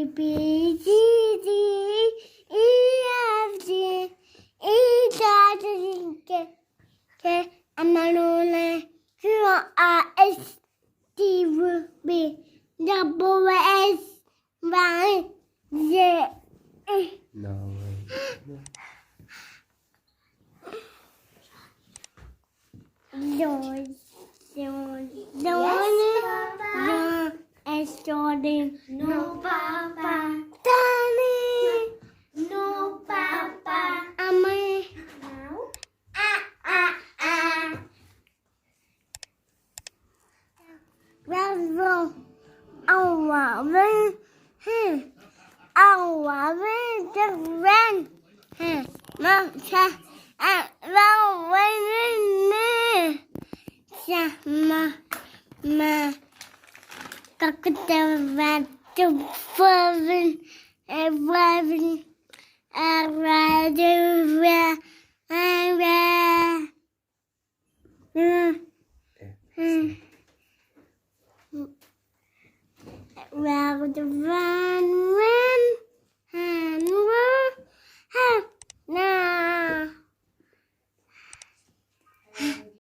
B C D E F G H I J K L M N Q R S T U V W X Y Z. No way. Jordan. No, Papa. Danny. No, Papa. Amai. No. Bravo. Round the run,